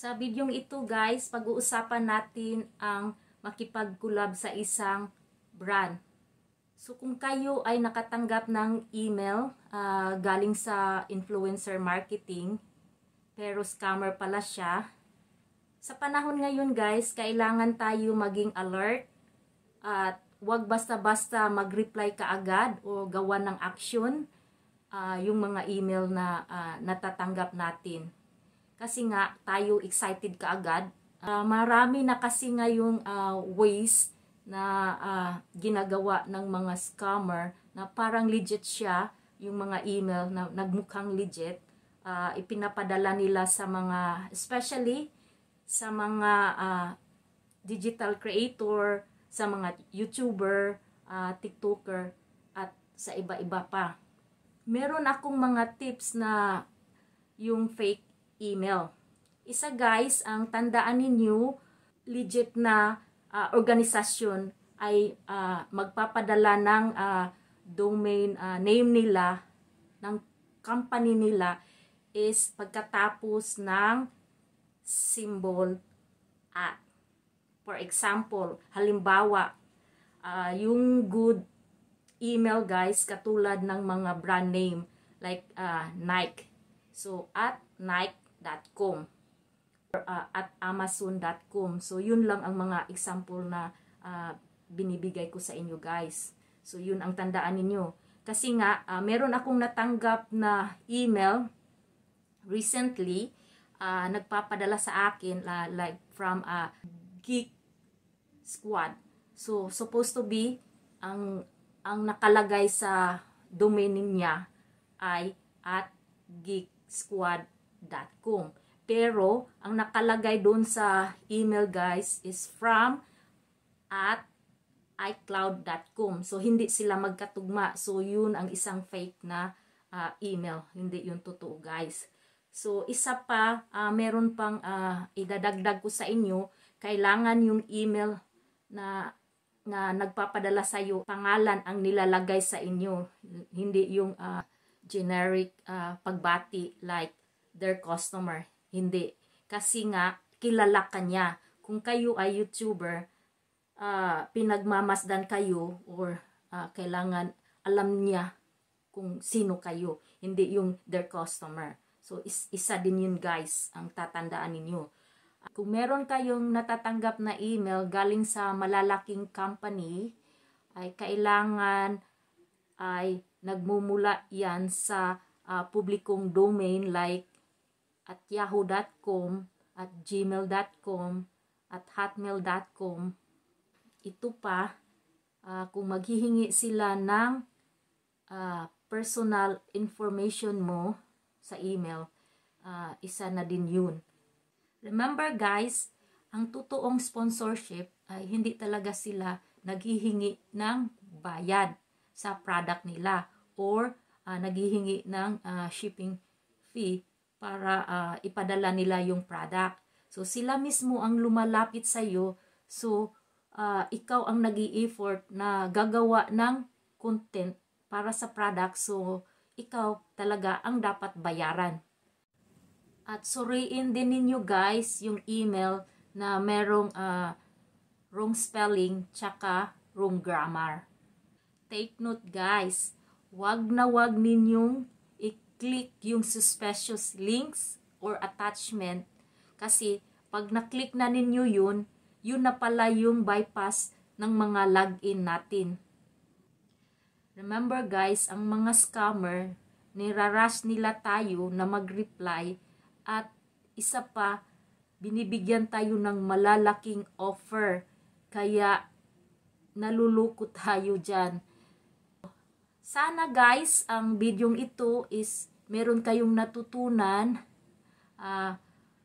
Sa videong ito guys, pag-uusapan natin ang makipag-collab sa isang brand. So kung kayo ay nakatanggap ng email galing sa influencer marketing, pero scammer pala siya, sa panahon ngayon guys, kailangan tayo maging alert at wag basta-basta mag-reply kaagad o gawa ng action yung mga email na natatanggap natin. Kasi nga, tayo excited kaagad. Marami na kasi ngayong ways na ginagawa ng mga scammer na parang legit siya, yung mga email na nagmukhang legit. Ipinapadala nila sa mga, especially sa mga digital creator, sa mga YouTuber, TikToker, at sa iba-iba pa. Meron akong mga tips na yung fake email. Isa guys, ang tandaan ninyo, legit na organisasyon ay magpapadala ng domain name nila, ng company nila is pagkatapos ng symbol at. For example, halimbawa, yung good email guys, katulad ng mga brand name like Nike. So, at Nike.com or at Amazon.com. So, yun lang ang mga example na binibigay ko sa inyo guys. So, yun ang tandaan ninyo. Kasi nga, meron akong natanggap na email recently, nagpapadala sa akin like from Geek Squad. So, supposed to be, ang nakalagay sa domain niya ay at geeksquad.com. Pero, ang nakalagay doon sa email guys is from at iCloud.com. So, hindi sila magkatugma. So, yun ang isang fake na email. Hindi yun totoo guys. So, isa pa, meron pang idadagdag ko sa inyo, kailangan yung email na nagpapadala sa iyo, pangalan ang nilalagay sa inyo. Hindi yung generic pagbati like their customer. Hindi. Kasi nga, kilala ka niya. Kung kayo ay YouTuber, pinagmamasdan kayo or kailangan alam niya kung sino kayo. Hindi yung their customer. So, isa din yun guys, ang tatandaan ninyo. Kung meron kayong natatanggap na email galing sa malalaking company, ay kailangan ay nagmumula yan sa publikong domain like at yahoo.com, at gmail.com, at hotmail.com. Ito pa, kung maghihingi sila ng personal information mo sa email, isa na din yun. Remember guys, ang totoong sponsorship ay hindi talaga sila naghihingi ng bayad sa product nila or naghihingi ng shipping fee para ipadala nila yung product. So sila mismo ang lumalapit sa iyo. So ikaw ang nag-i-effort na gagawa ng content para sa product. So ikaw talaga ang dapat bayaran. At suriin din ninyo guys yung email na merong wrong spelling tsaka wrong grammar. Take note guys, wag na wag ninyong i-click yung suspicious links or attachment kasi pag na-click na ninyo yun, yun na pala yung bypass ng mga login natin. Remember guys, ang mga scammer, nirarush nila tayo na mag-reply. At isa pa, binibigyan tayo ng malalaking offer. Kaya, naluluko tayo dyan. Sana guys, ang videong ito is meron kayong natutunan.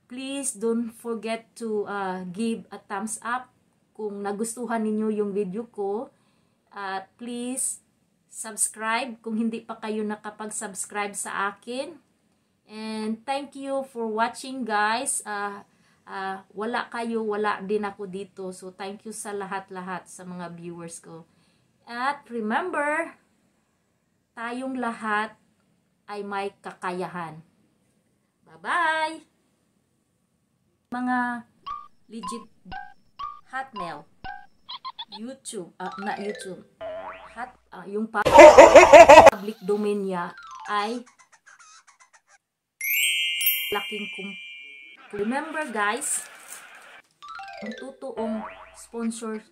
Please don't forget to give a thumbs up kung nagustuhan ninyo yung video ko. At please, subscribe kung hindi pa kayo nakapag-subscribe sa akin. And thank you for watching guys. Wala kayo, wala din ako dito. So thank you sa lahat-lahat sa mga viewers ko. At remember, tayong lahat ay may kakayahan. Bye-bye! mga legit Hotmail, YouTube, na YouTube, yung public domain niya ay laking remember guys, ang totoong sponsor